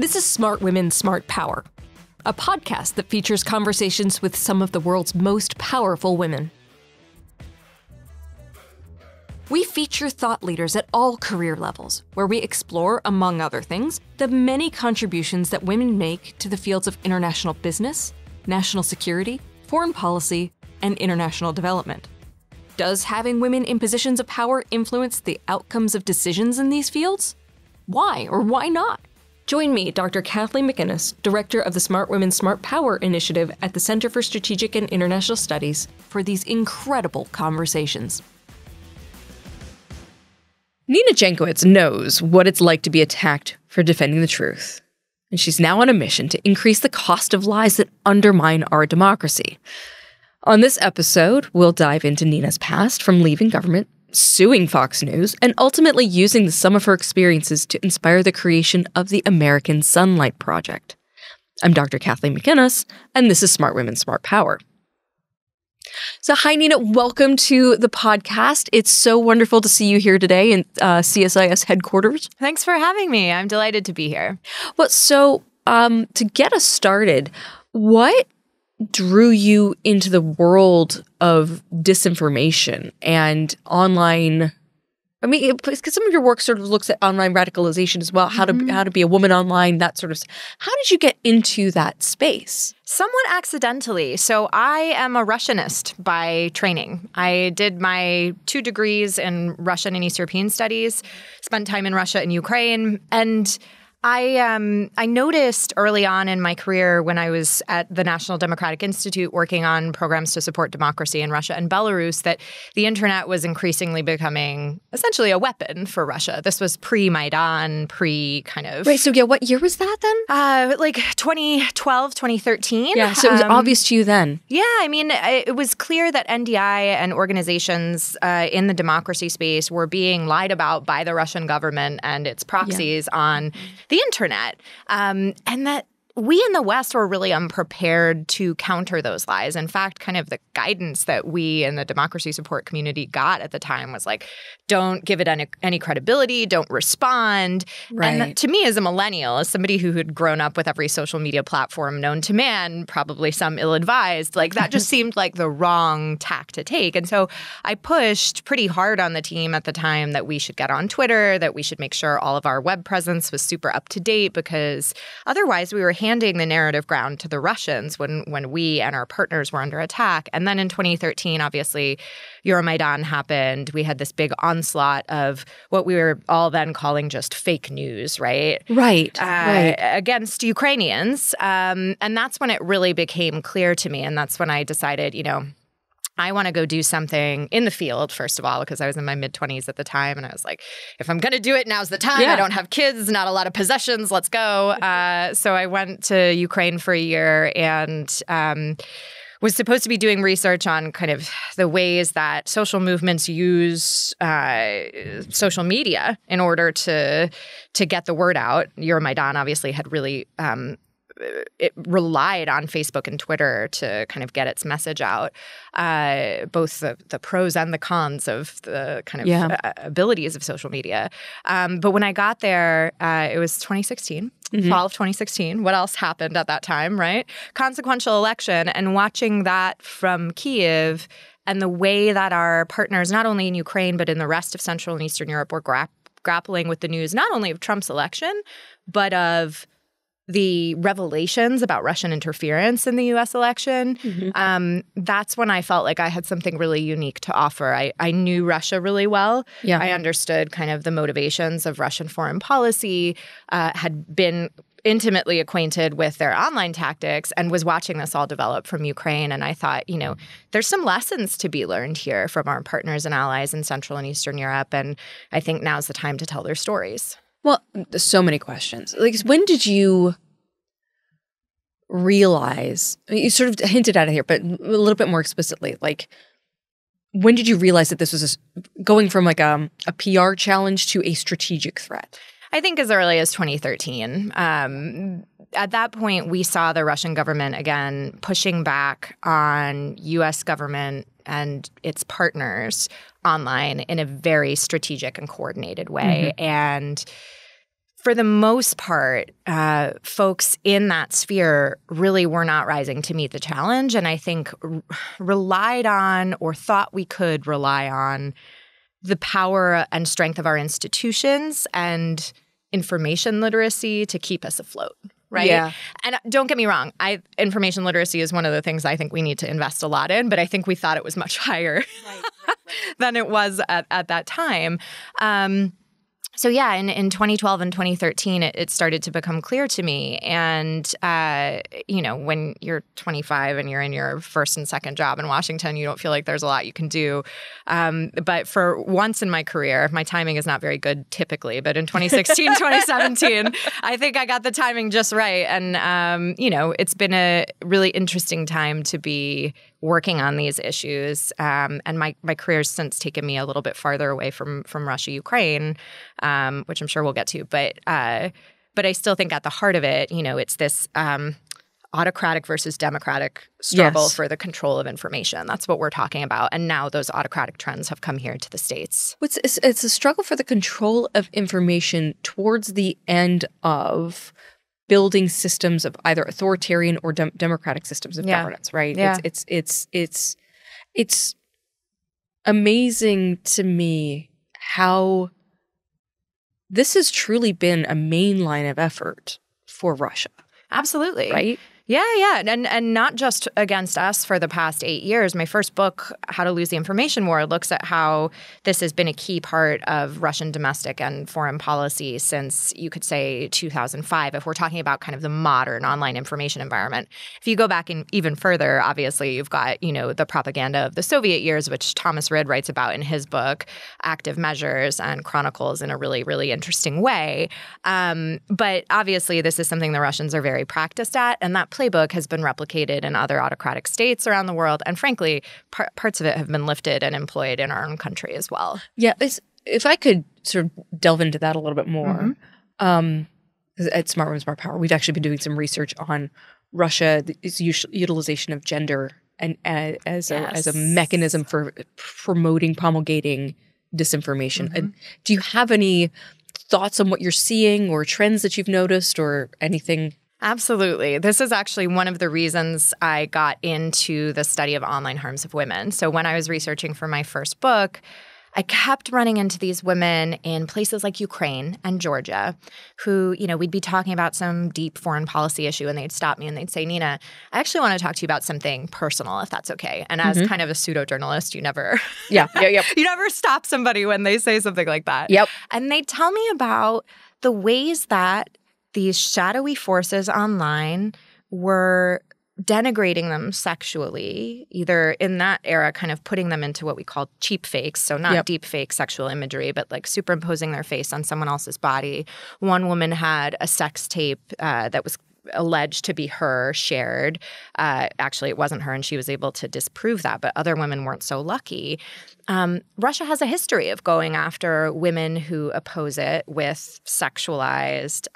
This is Smart Women, Smart Power, a podcast that features conversations with some of the world's most powerful women. We feature thought leaders at all career levels, where we explore, among other things, the many contributions that women make to the fields of international business, national security, foreign policy, and international development. Does having women in positions of power influence the outcomes of decisions in these fields? Why or why not? Join me, Dr. Kathleen McInnis, Director of the Smart Women, Smart Power Initiative at the Center for Strategic and International Studies, for these incredible conversations. Nina Jankowicz knows what it's like to be attacked for defending the truth, and she's now on a mission to increase the cost of lies that undermine our democracy. On this episode, we'll dive into Nina's past, from leaving government, suing Fox News, and ultimately using the sum of her experiences to inspire the creation of the American Sunlight Project. I'm Dr. Kathleen McInnis, and this is Smart Women, Smart Power. So hi, Nina. Welcome to the podcast. It's so wonderful to see you here today in CSIS headquarters. Thanks for having me. I'm delighted to be here. Well, so to get us started, what drew you into the world of disinformation and online? I mean, because some of your work sort of looks at online radicalization as well, how to be a woman online, that sort of stuff. How did you get into that space? Somewhat accidentally. So I am a Russianist by training. I did my 2 degrees in Russian and East European studies, spent time in Russia and Ukraine, and I noticed early on in my career when I was at the National Democratic Institute working on programs to support democracy in Russia and Belarus that the internet was increasingly becoming essentially a weapon for Russia. This was pre-Maidan, pre-kind of… Right, so yeah, what year was that then? Like 2012, 2013. Yeah, so it was obvious to you then. Yeah, I mean, it was clear that NDI and organizations in the democracy space were being lied about by the Russian government and its proxies on the internet, and that we in the West were really unprepared to counter those lies. In fact, kind of the guidance that we in the democracy support community got at the time was like, don't give it any credibility, don't respond. Right. And that, to me as a millennial, as somebody who had grown up with every social media platform known to man, probably some ill-advised, like that just seemed like the wrong tack to take. And so I pushed pretty hard on the team at the time that we should get on Twitter, that we should make sure all of our web presence was super up to date, because otherwise we were handing the narrative ground to the Russians when we and our partners were under attack. And then in 2013, obviously, Euromaidan happened. We had this big onslaught of what we were all then calling just fake news, right? Right. Against Ukrainians. And that's when it really became clear to me. And that's when I decided, I want to go do something in the field, first of all, because I was in my mid-20s at the time. And I was like, if I'm going to do it, now's the time. Yeah. I don't have kids, not a lot of possessions. Let's go. So I went to Ukraine for a year and was supposed to be doing research on kind of the ways that social movements use social media in order to get the word out. Euromaidan obviously had really it relied on Facebook and Twitter to kind of get its message out, both the pros and the cons of the kind of abilities of social media. But when I got there, it was 2016. Fall of 2016. What else happened at that time, right? Consequential election, and watching that from Kyiv and the way that our partners, not only in Ukraine, but in the rest of Central and Eastern Europe, were grappling with the news, not only of Trump's election, but of the revelations about Russian interference in the U.S. election. That's when I felt like I had something really unique to offer. I knew Russia really well. Yeah. I understood kind of the motivations of Russian foreign policy, had been intimately acquainted with their online tactics, and was watching this all develop from Ukraine. And I thought, there's some lessons to be learned here from our partners and allies in Central and Eastern Europe. And I think now's the time to tell their stories. Well, there's so many questions. Like, when did you realize, you sort of hinted at it here, but a little bit more explicitly, like, when did you realize that this was going from like a PR challenge to a strategic threat? I think as early as 2013. At that point, we saw the Russian government, again, pushing back on U.S. government and its partners online in a very strategic and coordinated way. And for the most part, folks in that sphere really were not rising to meet the challenge, and I think relied on or thought we could rely on the power and strength of our institutions and information literacy to keep us afloat. Right? Yeah. And don't get me wrong, information literacy is one of the things I think we need to invest a lot in, but I think we thought it was much higher than it was at that time. So yeah, in 2012 and 2013, it started to become clear to me. And, when you're 25 and you're in your first and second job in Washington, you don't feel like there's a lot you can do. But for once in my career, my timing is not very good typically, but in 2016, 2017, I think I got the timing just right. And, it's been a really interesting time to be working on these issues. And my career's since taken me a little bit farther away from Russia, Ukraine, which I'm sure we'll get to. But I still think at the heart of it, it's this autocratic versus democratic struggle for the control of information. That's what we're talking about. And now those autocratic trends have come here to the States. It's a struggle for the control of information towards the end of building systems of either authoritarian or democratic systems of governance, right? Yeah. It's amazing to me how this has truly been a main line of effort for Russia. Absolutely. Right? Yeah. And not just against us for the past 8 years. My first book, How to Lose the Information War, looks at how this has been a key part of Russian domestic and foreign policy since, you could say, 2005, if we're talking about kind of the modern online information environment. If you go back even further, obviously, you've got, the propaganda of the Soviet years, which Thomas Rid writes about in his book, Active Measures, and chronicles in a really, really interesting way. But obviously, this is something the Russians are very practiced at, and that playbook has been replicated in other autocratic states around the world. And frankly, parts of it have been lifted and employed in our own country as well. Yeah. If I could sort of delve into that a little bit more, at Smart Women, Smart Power, we'd actually been doing some research on Russia, its utilization of gender and as a mechanism for promoting, promulgating disinformation. Do you have any thoughts on what you're seeing or trends that you've noticed or anything? Absolutely. This is actually one of the reasons I got into the study of online harms of women. So when I was researching for my first book, I kept running into these women in places like Ukraine and Georgia who, we'd be talking about some deep foreign policy issue and they'd stop me and they'd say, Nina, I actually want to talk to you about something personal, if that's okay. And as kind of a pseudo-journalist, you never you never stop somebody when they say something like that. Yep. And they'd tell me about the ways that these shadowy forces online were denigrating them sexually, either in that era kind of putting them into what we call cheap fakes, so not deep fake sexual imagery, but like superimposing their face on someone else's body. One woman had a sex tape that was alleged to be her shared. Actually, it wasn't her, and she was able to disprove that, but other women weren't so lucky. Russia has a history of going after women who oppose it with sexualized,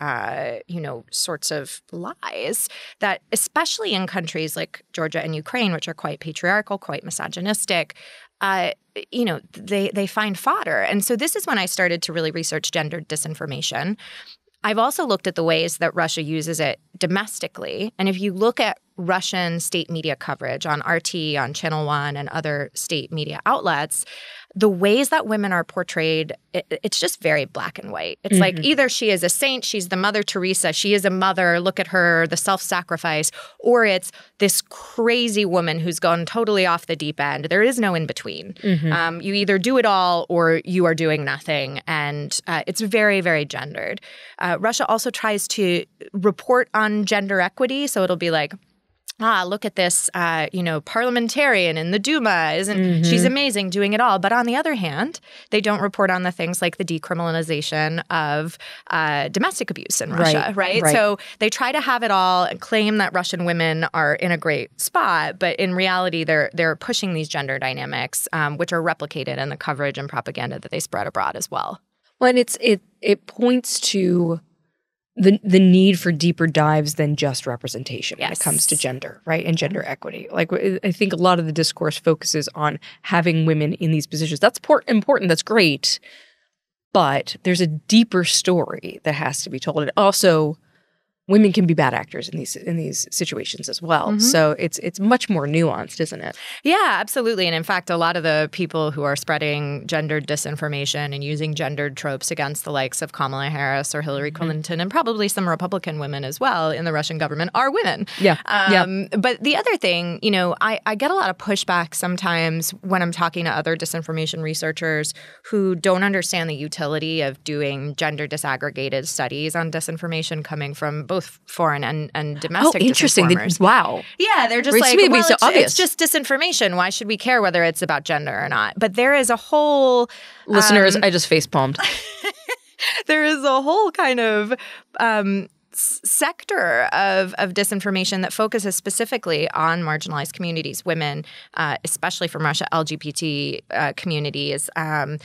sorts of lies that, especially in countries like Georgia and Ukraine, which are quite patriarchal, quite misogynistic, they find fodder. And so this is when I started to really research gendered disinformation. I've also looked at the ways that Russia uses it domestically. And if you look at Russian state media coverage on RT, on Channel One, and other state media outlets, the ways that women are portrayed, it's just very black and white. It's like either she is a saint, she's the Mother Teresa, she is a mother, look at her, the self-sacrifice, or it's this crazy woman who's gone totally off the deep end. There is no in between. You either do it all or you are doing nothing. And it's very, very gendered. Russia also tries to report on gender equity. So it'll be like, look at this, parliamentarian in the Duma. She's amazing doing it all. But on the other hand, they don't report on the things like the decriminalization of domestic abuse in Russia, right? So they try to have it all and claim that Russian women are in a great spot. But in reality, they're pushing these gender dynamics, which are replicated in the coverage and propaganda that they spread abroad as well. Well, and it points to the need for deeper dives than just representation when it comes to gender, right? And gender equity. Like, I think a lot of the discourse focuses on having women in these positions. That's important. That's great. but there's a deeper story that has to be told. And also, women can be bad actors in these situations as well. So it's much more nuanced, isn't it? Yeah, absolutely. And in fact, a lot of the people who are spreading gendered disinformation and using gendered tropes against the likes of Kamala Harris or Hillary Clinton, and probably some Republican women as well in the Russian government, are women. Yeah. But the other thing, I get a lot of pushback sometimes when I'm talking to other disinformation researchers who don't understand the utility of doing gender disaggregated studies on disinformation coming from both foreign and domestic interesting. disinformers. Wow. Yeah, they're just like, well, it's just disinformation. Why should we care whether it's about gender or not? But there is a whole... Listeners, I just facepalmed. There is a whole kind of sector of disinformation that focuses specifically on marginalized communities, women, especially from Russia, LGBT communities, and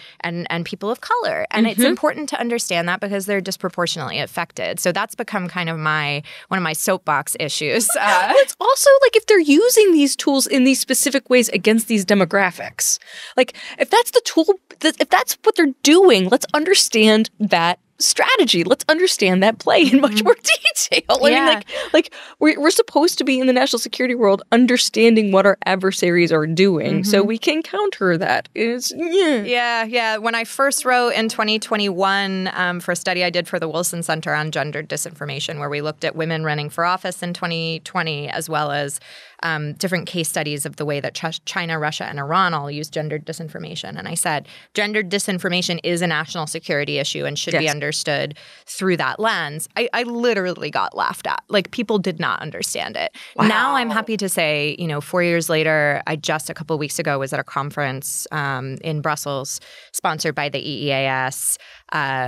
people of color. And it's important to understand that because they're disproportionately affected. So that's become kind of one of my soapbox issues. It's also like if they're using these tools in these specific ways against these demographics. Like if that's the tool, if that's what they're doing, let's understand that strategy. Let's understand that play in much more detail. I mean, like we're supposed to be in the national security world understanding what our adversaries are doing so we can counter that. Yeah. When I first wrote in 2021 for a study I did for the Wilson Center on gendered disinformation, where we looked at women running for office in 2020, as well as different case studies of the way that China, Russia, and Iran all use gendered disinformation. And I said, gendered disinformation is a national security issue and should be understood through that lens. I literally got laughed at. Like, people did not understand it. Wow. Now I'm happy to say, 4 years later, I just a couple of weeks ago was at a conference in Brussels sponsored by the EEAS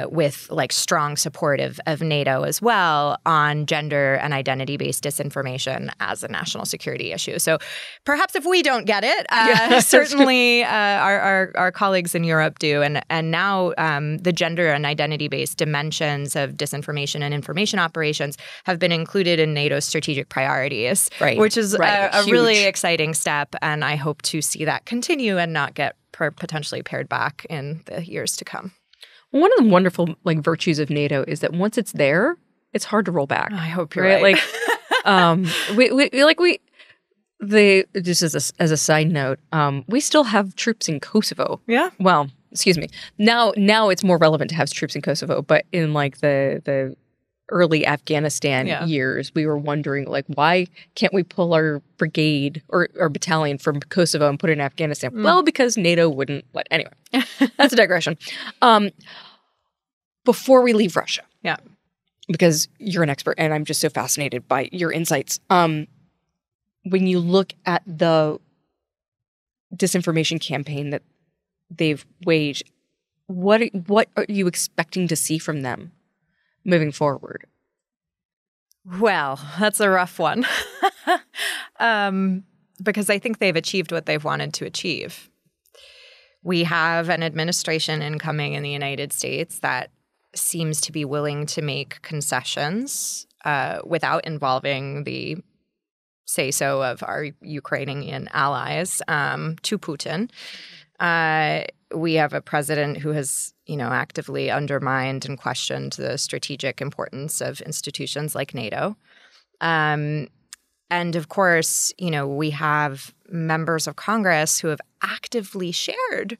with like strong support of NATO as well on gender and identity-based disinformation as a national security issue. So perhaps if we don't get it, certainly our colleagues in Europe do. And now the gender and identity-based dimensions of disinformation and information operations have been included in NATO's strategic priorities, which is a really exciting step. And I hope to see that continue and not get potentially pared back in the years to come. One of the wonderful virtues of NATO is that once it's there, it's hard to roll back. I hope you're right. Just as a side note, we still have troops in Kosovo. Yeah. Well, excuse me. Now it's more relevant to have troops in Kosovo, but in the early Afghanistan years, we were wondering why can't we pull our brigade or battalion from Kosovo and put it in Afghanistan? Well, because NATO wouldn't let. Anyway, that's a digression. Before we leave Russia, because you're an expert and I'm just so fascinated by your insights. When you look at the disinformation campaign that they've waged, what are you expecting to see from them moving forward? Well, that's a rough one because I think they've achieved what they've wanted to achieve. We have an administration incoming in the United States that seems to be willing to make concessions without involving the say-so of our Ukrainian allies to Putin. We have a president who has, actively undermined and questioned the strategic importance of institutions like NATO. And of course, we have members of Congress who have actively shared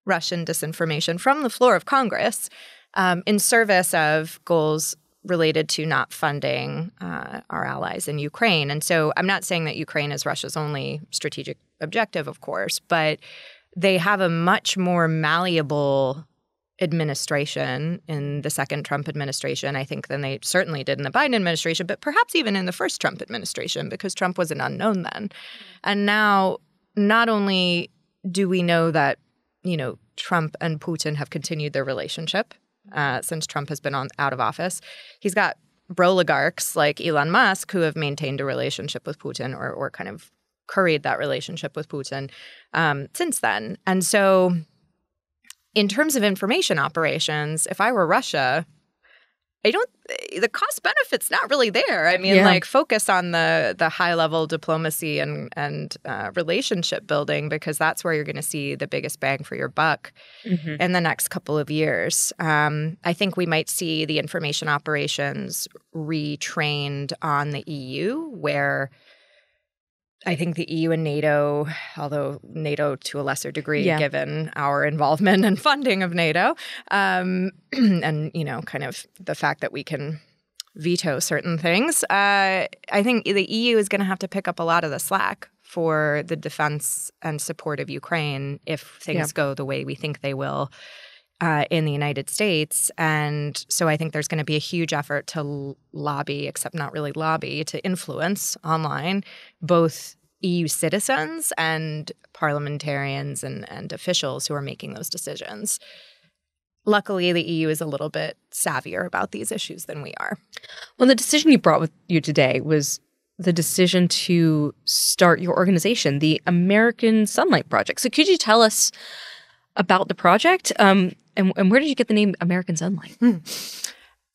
Russian disinformation from the floor of Congress in service of goals related to not funding our allies in Ukraine. And so I'm not saying that Ukraine is Russia's only strategic objective, of course, but they have a much more malleable administration in the second Trump administration, I think, than they certainly did in the Biden administration, but perhaps even in the first Trump administration, because Trump was an unknown then. And now, not only do we know that, Trump and Putin have continued their relationship since Trump has been out of office, he's got broligarchs like Elon Musk who have maintained a relationship with Putin or kind of curried that relationship with Putin since then. And so in terms of information operations, if I were Russia, the cost benefit's not really there. I mean, like, focus on the high level diplomacy and relationship building, because that's where you're going to see the biggest bang for your buck in the next couple of years. I think we might see the information operations retrained on the EU, where I think the EU and NATO, although NATO to a lesser degree, given our involvement and funding of NATO, and, kind of the fact that we can veto certain things, I think the EU is going to have to pick up a lot of the slack for the defense and support of Ukraine if things go the way we think they will in the United States. And so I think there's going to be a huge effort to lobby, except not really lobby, to influence online both EU citizens and parliamentarians and officials who are making those decisions. Luckily, the EU is a little bit savvier about these issues than we are. Well, the decision you brought with you today was the decision to start your organization, the American Sunlight Project. So could you tell us about the project? And where did you get the name American Sunlight?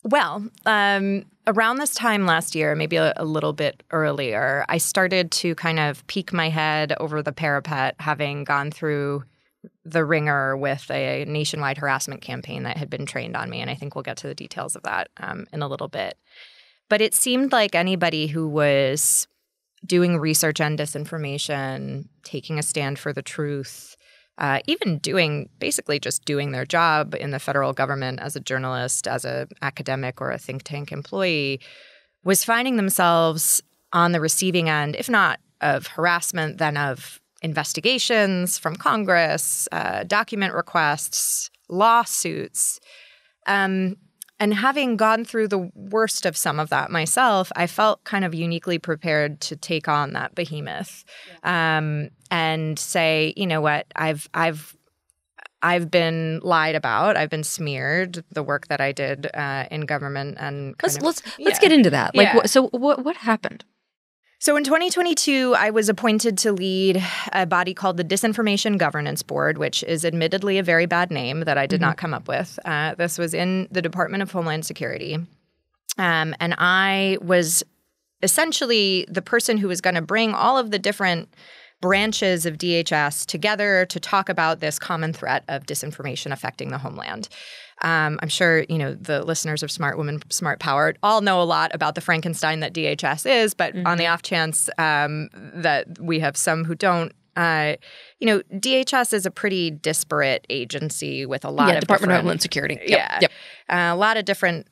Well, around this time last year, maybe a little bit earlier, I started to kind of peek my head over the parapet, having gone through the ringer with a nationwide harassment campaign that had been trained on me. And I think we'll get to the details of that in a little bit. But it seemed like anybody who was doing research on disinformation, taking a stand for the truth, even basically just doing their job in the federal government as a journalist, as an academic or a think tank employee, was finding themselves on the receiving end, if not of harassment, then of investigations from Congress, document requests, lawsuits. And having gone through the worst of some of that myself, I felt kind of uniquely prepared to take on that behemoth and say, you know what, I've been lied about, I've been smeared. The work that I did in government and let's get into that. What happened? So in 2022, I was appointed to lead a body called the Disinformation Governance Board, which is admittedly a very bad name that I did not come up with. This was in the Department of Homeland Security. And I was essentially the person who was going to bring all of the different branches of DHS together to talk about this common threat of disinformation affecting the homeland. I'm sure, the listeners of Smart Women, Smart Power all know a lot about the Frankenstein that DHS is, but on the off chance that we have some who don't, DHS is a pretty disparate agency with a lot of Department of Homeland Security. A lot of different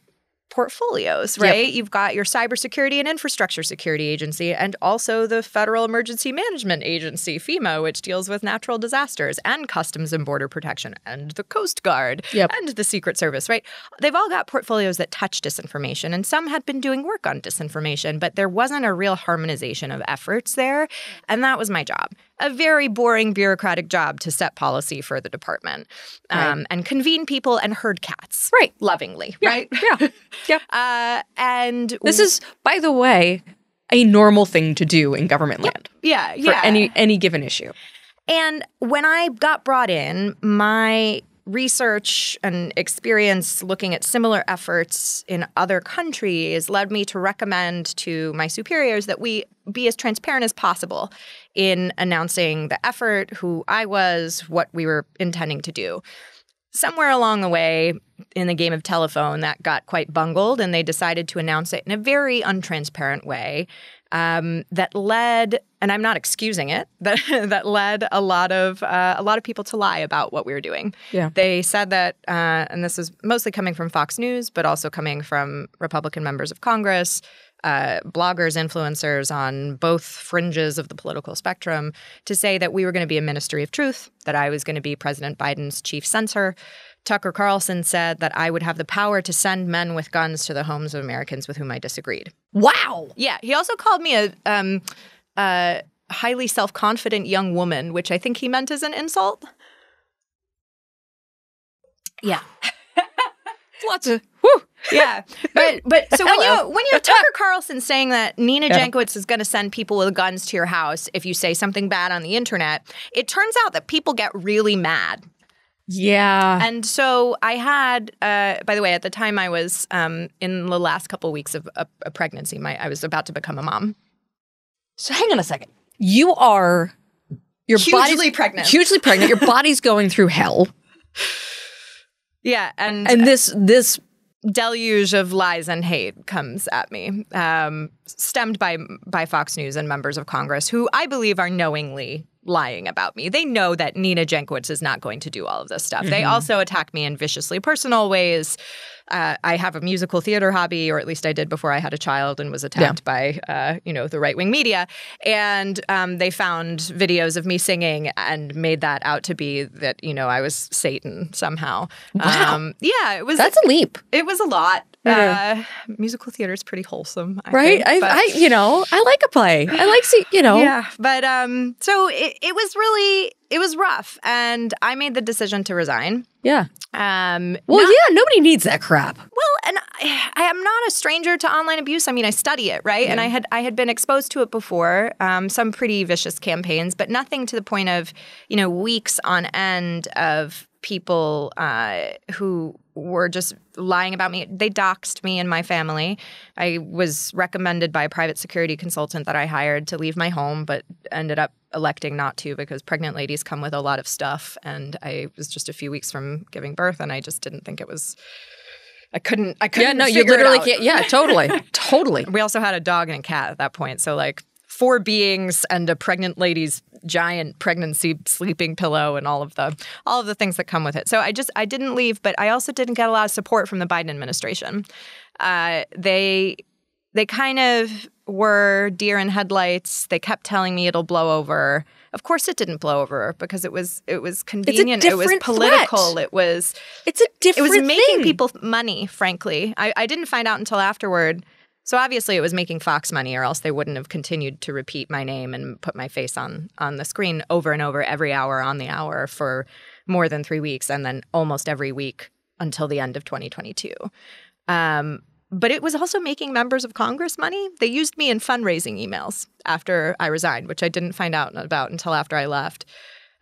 portfolios, right? You've got your Cybersecurity and Infrastructure Security Agency and also the Federal Emergency Management Agency, FEMA, which deals with natural disasters, and Customs and Border Protection, and the Coast Guard, and the Secret Service, right? They've all got portfolios that touch disinformation, and some had been doing work on disinformation, but there wasn't a real harmonization of efforts there, and that was my job. A very boring bureaucratic job to set policy for the department and convene people and herd cats. Right. Lovingly, right? Yeah. And this is, by the way, a normal thing to do in government land. For any given issue. And when I got brought in, my research and experience looking at similar efforts in other countries led me to recommend to my superiors that we be as transparent as possible in announcing the effort, who I was, what we were intending to do. Somewhere along the way in the game of telephone, that got quite bungled, and they decided to announce it in a very untransparent way that led, and I'm not excusing it, that led a lot of people to lie about what we were doing. Yeah. They said that, and this was mostly coming from Fox News, but also coming from Republican members of Congress, bloggers, influencers on both fringes of the political spectrum, to say that we were going to be a ministry of truth, that I was going to be President Biden's chief censor. Tucker Carlson said that I would have the power to send men with guns to the homes of Americans with whom I disagreed. Wow. Yeah. He also called me a highly self-confident young woman, which I think he meant as an insult. Yeah. Lots of whew. Yeah, but so when you have Tucker Carlson saying that Nina Jankowicz is going to send people with guns to your house if you say something bad on the internet, it turns out that people get really mad. Yeah. And so I had, by the way, at the time I was in the last couple of weeks of a pregnancy. I was about to become a mom. So hang on a second. You're hugely pregnant. Hugely pregnant. Your body's going through hell. Yeah. And this deluge of lies and hate comes at me, stemmed by Fox News and members of Congress who I believe are knowingly lying about me. They know that Nina Jankowicz is not going to do all of this stuff. They also attack me in viciously personal ways. I have a musical theater hobby, or at least I did before I had a child, and was attacked by, the right-wing media. And they found videos of me singing and made that out to be that, I was Satan somehow. Wow. It was. That's a leap. It was a lot. Yeah. Musical theater is pretty wholesome, right? I like a play. I like Yeah, but so it was rough, and I made the decision to resign. Yeah. Nobody needs that crap. Well, and I am not a stranger to online abuse. I mean, I study it, right? Yeah. And I had been exposed to it before, some pretty vicious campaigns, but nothing to the point of, weeks on end of people who were just lying about me. They doxed me and my family. I was recommended by a private security consultant that I hired to leave my home, but ended up electing not to because pregnant ladies come with a lot of stuff. And I was just a few weeks from giving birth, and I just didn't think it was – I couldn't Yeah, no, you literally can't – yeah, totally. Totally. We also had a dog and a cat at that point. So like 4 beings and a pregnant lady's giant pregnancy sleeping pillow and all of the things that come with it. So I didn't leave, but I also didn't get a lot of support from the Biden administration. They kind of were deer in headlights. They kept telling me it'll blow over. Of course it didn't blow over because it was convenient. It was political. Threat. It was making people money, frankly. I didn't find out until afterward. So obviously it was making Fox money, or else they wouldn't have continued to repeat my name and put my face on the screen over and over every hour on the hour for more than 3 weeks, and then almost every week until the end of 2022. But it was also making members of Congress money. They used me in fundraising emails after I resigned, which I didn't find out about until after I left.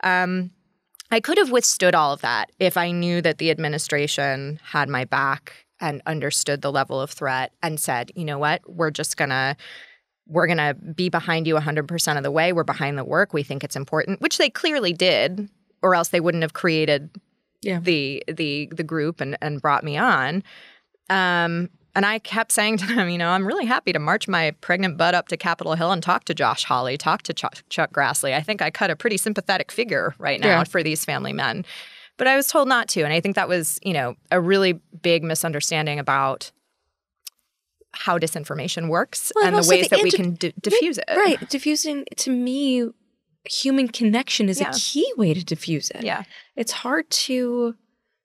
I could have withstood all of that if I knew that the administration had my back and understood the level of threat and said, you know what, we're going to be behind you 100% of the way. We're behind the work. We think it's important, which they clearly did, or else they wouldn't have created the group and brought me on. And I kept saying to them, I'm really happy to march my pregnant butt up to Capitol Hill and talk to Josh Hawley, talk to Chuck Grassley. I think I cut a pretty sympathetic figure right now for these family men. But I was told not to. And I think that was, a really big misunderstanding about how disinformation works and the ways that we can diffuse it. Right. Diffusing, to me, human connection is a key way to diffuse it. Yeah. It's hard to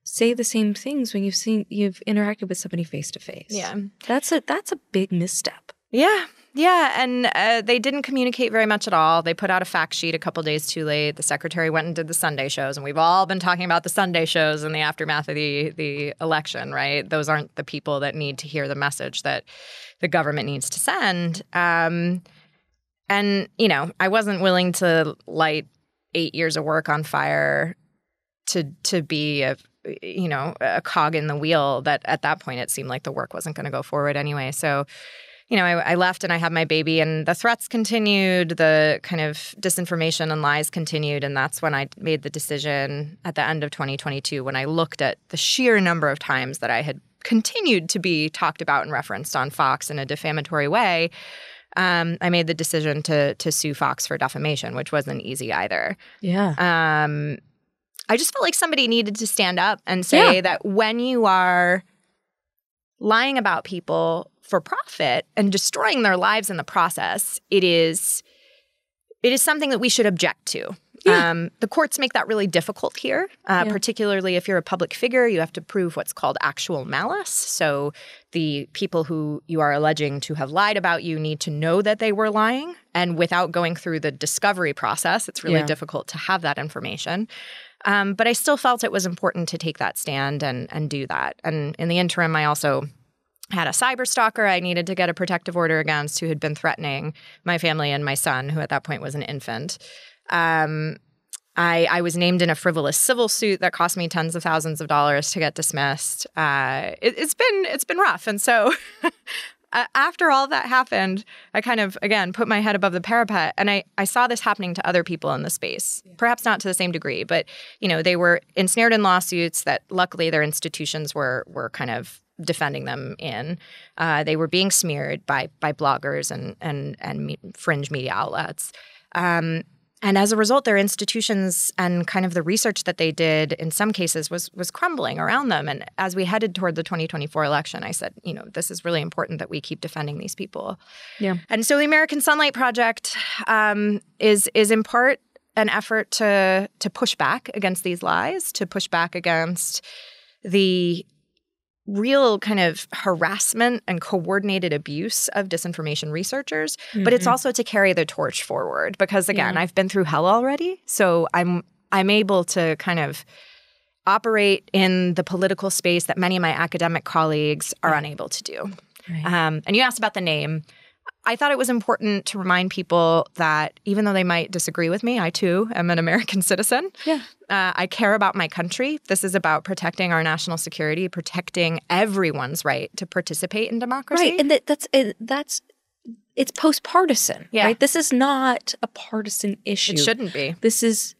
say the same things when you've interacted with somebody face to face. Yeah. That's a big misstep. Yeah. Yeah, and they didn't communicate very much at all. They put out a fact sheet a couple days too late. The secretary went and did the Sunday shows, and we've all been talking about the Sunday shows in the aftermath of the election, right? Those aren't the people that need to hear the message that the government needs to send. And, I wasn't willing to light 8 years of work on fire to be a cog in the wheel that at that point it seemed like the work wasn't going to go forward anyway. So I left and I had my baby, and the threats continued, the kind of disinformation and lies continued, and that's when I made the decision at the end of 2022 when I looked at the sheer number of times that I had continued to be talked about and referenced on Fox in a defamatory way. I made the decision to sue Fox for defamation, which wasn't easy either. Yeah. I just felt like somebody needed to stand up and say that when you are lying about people for profit and destroying their lives in the process, it is something that we should object to. Yeah. The courts make that really difficult here, particularly if you're a public figure. You have to prove what's called actual malice. So the people who you are alleging to have lied about you need to know that they were lying. And without going through the discovery process, it's really difficult to have that information. But I still felt it was important to take that stand and do that. And in the interim, I also had a cyber stalker I needed to get a protective order against who had been threatening my family and my son, who at that point was an infant. I was named in a frivolous civil suit that cost me tens of thousands of dollars to get dismissed. It's been rough. And so after all that happened, I kind of, again, put my head above the parapet, and I saw this happening to other people in the space, perhaps not to the same degree, but, they were ensnared in lawsuits that luckily their institutions were kind of defending them in. They were being smeared by bloggers and fringe media outlets. And as a result, their institutions and kind of the research that they did in some cases was crumbling around them. And as we headed toward the 2024 election, I said, this is really important that we keep defending these people. Yeah. And so the American Sunlight Project is in part an effort to push back against these lies, to push back against the real kind of harassment and coordinated abuse of disinformation researchers, but it's also to carry the torch forward because, again, I've been through hell already. So I'm able to kind of operate in the political space that many of my academic colleagues are unable to do. Right. And you asked about the name. I thought it was important to remind people that even though they might disagree with me, I too am an American citizen. Yeah. I care about my country. This is about protecting our national security, protecting everyone's right to participate in democracy. Right, and it's post-partisan, right? This is not a partisan issue. It shouldn't be. This is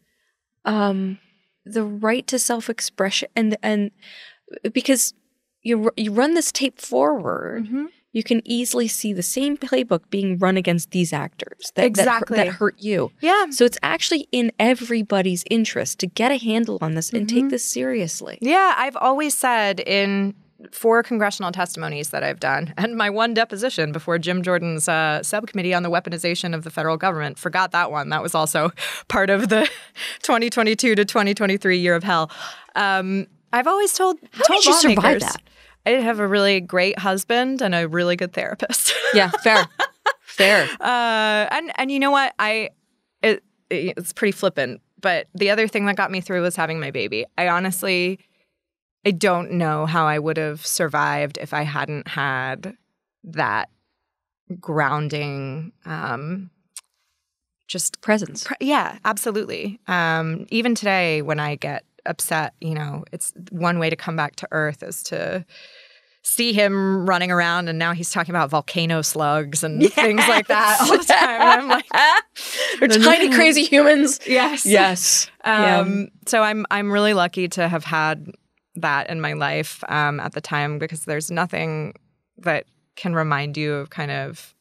the right to self-expression, and because you run this tape forward. You can easily see the same playbook being run against these actors that hurt you. Yeah. So it's actually in everybody's interest to get a handle on this and take this seriously. Yeah, I've always said in 4 congressional testimonies that I've done and my one deposition before Jim Jordan's subcommittee on the weaponization of the federal government, forgot that one. That was also part of the 2022 to 2023 year of hell. I've always told did you survive that? I have a really great husband and a really good therapist. Yeah, fair. And you know what? It's pretty flippant. But the other thing that got me through was having my baby. I don't know how I would have survived if I hadn't had that grounding, just presence. Yeah, absolutely. Even today, when I get upset, it's one way to come back to earth is to see him running around, and now he's talking about volcano slugs and things like that all the time. And I'm like, they're tiny, crazy humans. Yes. So I'm really lucky to have had that in my life at the time, because there's nothing that can remind you of kind of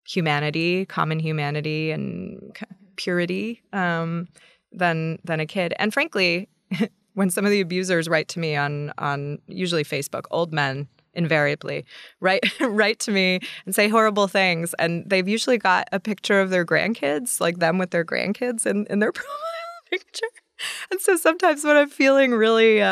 humanity, common humanity, and purity than a kid. And frankly, when some of the abusers write to me on usually Facebook, old men invariably write to me and say horrible things, and they've usually got a picture of their grandkids, like them with their grandkids in their profile picture. And so sometimes when I'm feeling really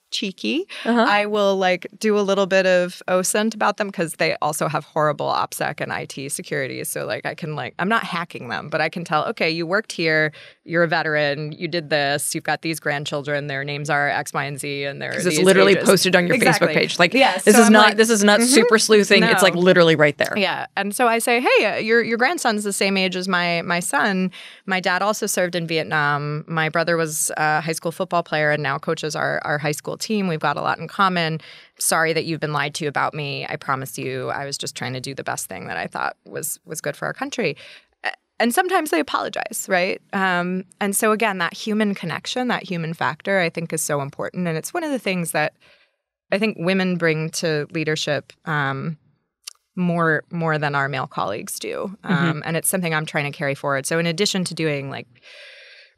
cheeky, I will do a little bit of OSINT about them, because they also have horrible OPSEC and IT security. So I can I'm not hacking them, but I can tell, okay, you worked here, you're a veteran, you did this, you've got these grandchildren, their names are X, Y, and Z, and they're it's literally ages. Posted on your Facebook page. This is not super sleuthing. No. It's literally right there. Yeah. And so I say, hey, your grandson's the same age as my son. My dad also served in Vietnam. My brother was a high school football player and now coaches our high school team. We've got a lot in common. Sorry that you've been lied to about me. I promise you I was just trying to do the best thing that I thought was good for our country. And sometimes they apologize, right? And so again, that human connection, that human factor, I think is so important. And it's one of the things that I think women bring to leadership more than our male colleagues do. And it's something I'm trying to carry forward. So in addition to doing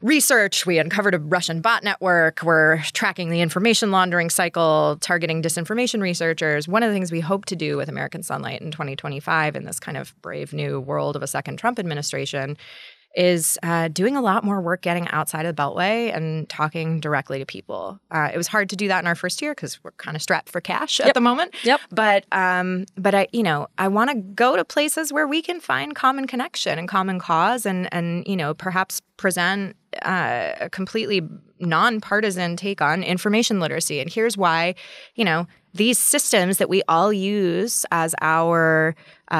research, we uncovered a Russian bot network. We're tracking the information laundering cycle, targeting disinformation researchers. One of the things we hope to do with American Sunlight in 2025 in this kind of brave new world of a second Trump administration is doing a lot more work getting outside of the Beltway and talking directly to people. It was hard to do that in our first year because we're kind of strapped for cash at the moment. But I want to go to places where we can find common connection and common cause, and perhaps present a completely nonpartisan take on information literacy. And here's why, these systems that we all use as our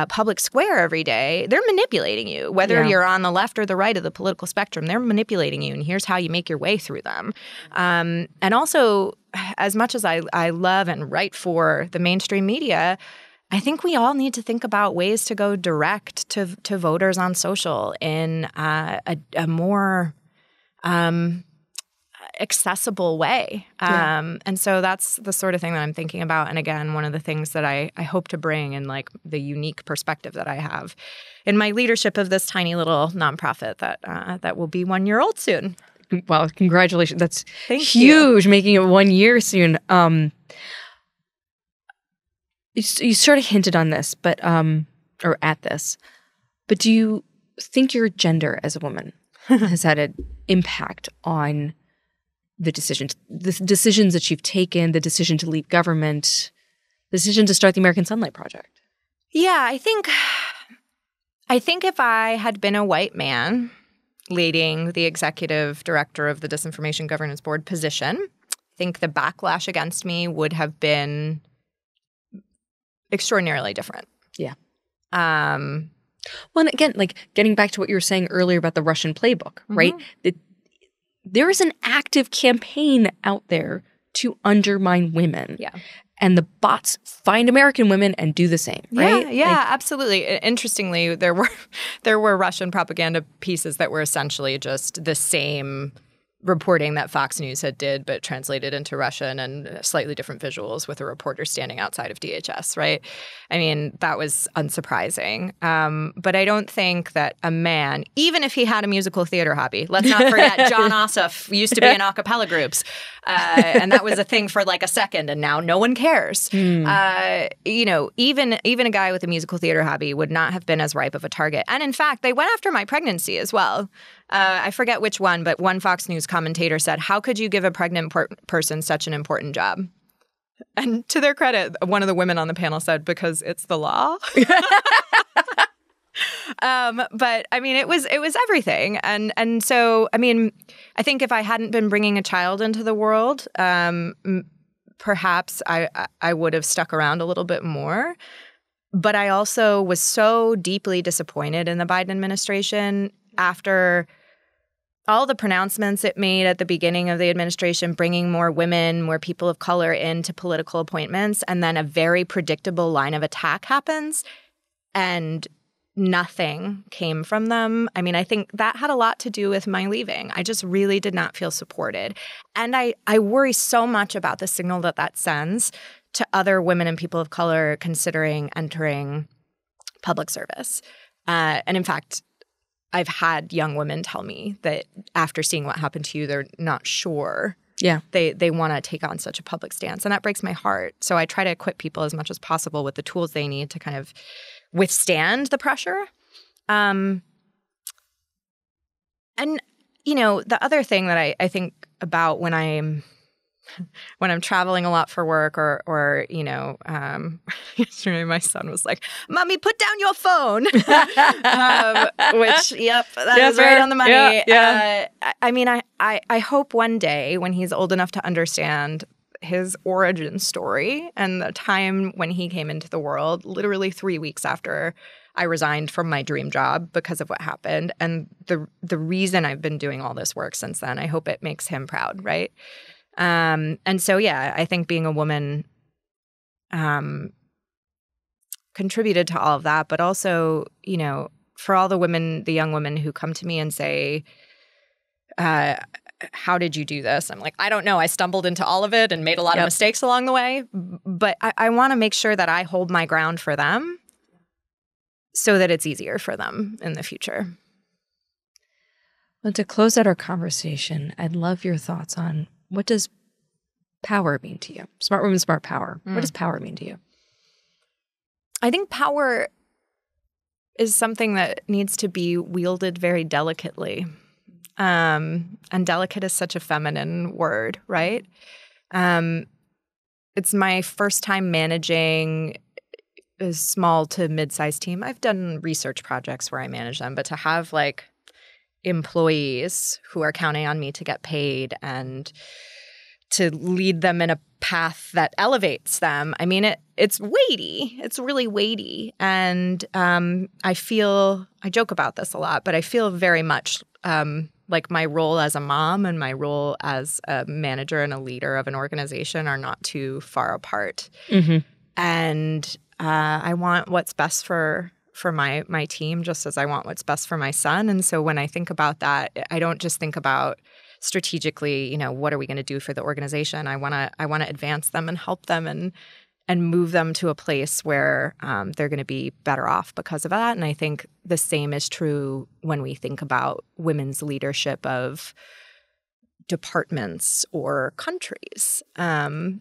public square every day, they're manipulating you. Whether you're on the left or the right of the political spectrum, they're manipulating you. And here's how you make your way through them. And also, as much as I love and write for the mainstream media, I think we all need to think about ways to go direct to voters on social in a more accessible way. And so that's the sort of thing that I'm thinking about. And again, one of the things that I hope to bring in like the unique perspective that I have in my leadership of this tiny little nonprofit that will be 1 year old soon. Well, congratulations. That's Thank huge, you. making it 1 year soon. You sort of hinted on this, but or at this, but do you think your gender as a woman has had an impact on the decisions that you've taken, the decision to leave government, the decision to start the American Sunlight Project? Yeah, I think if I had been a white man leading the executive director of the Disinformation Governance Board position, I think the backlash against me would have been extraordinarily different. Yeah. Well, and again, like getting back to what you were saying earlier about the Russian playbook, right? There is an active campaign out there to undermine women. Yeah. And the bots find American women and do the same, right? Yeah, absolutely. Interestingly, there were Russian propaganda pieces that were essentially just the same reporting that Fox News did, but translated into Russian and slightly different visuals with a reporter standing outside of DHS, right? I mean, that was unsurprising. But I don't think that a man, even if he had a musical theater hobby, let's not forget John Ossoff used to be in a cappella groups. And that was a thing for like a second, and now no one cares. Even a guy with a musical theater hobby would not have been as ripe of a target. And in fact, they went after my pregnancy as well. I forget which one, but one Fox News commentator said, "How could you give a pregnant person such an important job?" And to their credit, one of the women on the panel said, "Because it's the law." But I mean, it was everything. And so, I mean, I think if I hadn't been bringing a child into the world, perhaps I would have stuck around a little bit more. But I also was so deeply disappointed in the Biden administration after all the pronouncements it made at the beginning of the administration, bringing more women, more people of color into political appointments, and then a very predictable line of attack happens, and nothing came from them. I mean, I think that had a lot to do with my leaving. I just really did not feel supported. And I worry so much about the signal that sends to other women and people of color considering entering public service. And in fact, I've had young women tell me that after seeing what happened to you, they're not sure. Yeah. They want to take on such a public stance. And that breaks my heart. So I try to equip people as much as possible with the tools they need to kind of withstand the pressure. And, the other thing that I think about when I'm traveling a lot for work or yesterday my son was like, "Mommy, put down your phone," which, that is right on the money. Yeah. I mean, I hope one day when he's old enough to understand his origin story and the time when he came into the world, literally 3 weeks after I resigned from my dream job because of what happened, and the reason I've been doing all this work since then, I hope it makes him proud, right? And so, yeah, I think being a woman contributed to all of that. But also, for all the young women who come to me and say, "How did you do this?" I'm like, "I don't know. I stumbled into all of it and made a lot of mistakes along the way." But I want to make sure that I hold my ground for them so that it's easier for them in the future. Well, to close out our conversation, I'd love your thoughts on what does power mean to you? Smart women, smart power. What does power mean to you? I think power is something that needs to be wielded very delicately. And delicate is such a feminine word, right? It's my first time managing a small to mid-sized team. I've done research projects where I manage them, but to have employees who are counting on me to get paid and to lead them in a path that elevates them. I mean, it's weighty. It's really weighty. And I joke about this a lot, but I feel very much like my role as a mom and my role as a manager and a leader of an organization are not too far apart. Mm-hmm. And I want what's best for my team, just as I want what's best for my son. And so when I think about that, I don't just think about strategically, what are we going to do for the organization? I want to advance them and help them and move them to a place where they're going to be better off because of that. And I think the same is true when we think about women's leadership of departments or countries. And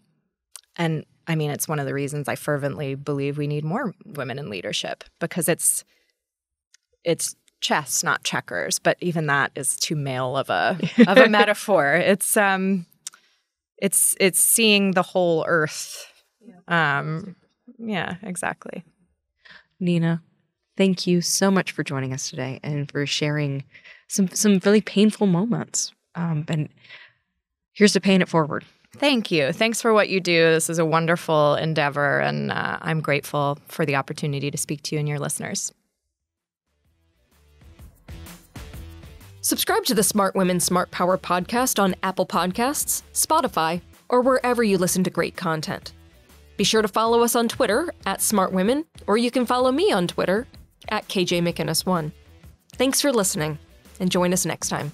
I mean, it's one of the reasons I fervently believe we need more women in leadership, because it's chess, not checkers. But even that is too male of a metaphor. It's seeing the whole earth. Yeah, exactly. Nina, thank you so much for joining us today and for sharing some really painful moments. And here's to paying it forward. Thank you. Thanks for what you do. This is a wonderful endeavor, and I'm grateful for the opportunity to speak to you and your listeners. Subscribe to the Smart Women, Smart Power podcast on Apple Podcasts, Spotify, or wherever you listen to great content. Be sure to follow us on Twitter @SmartWomen, or you can follow me on Twitter @KJMcInnis1. Thanks for listening, and join us next time.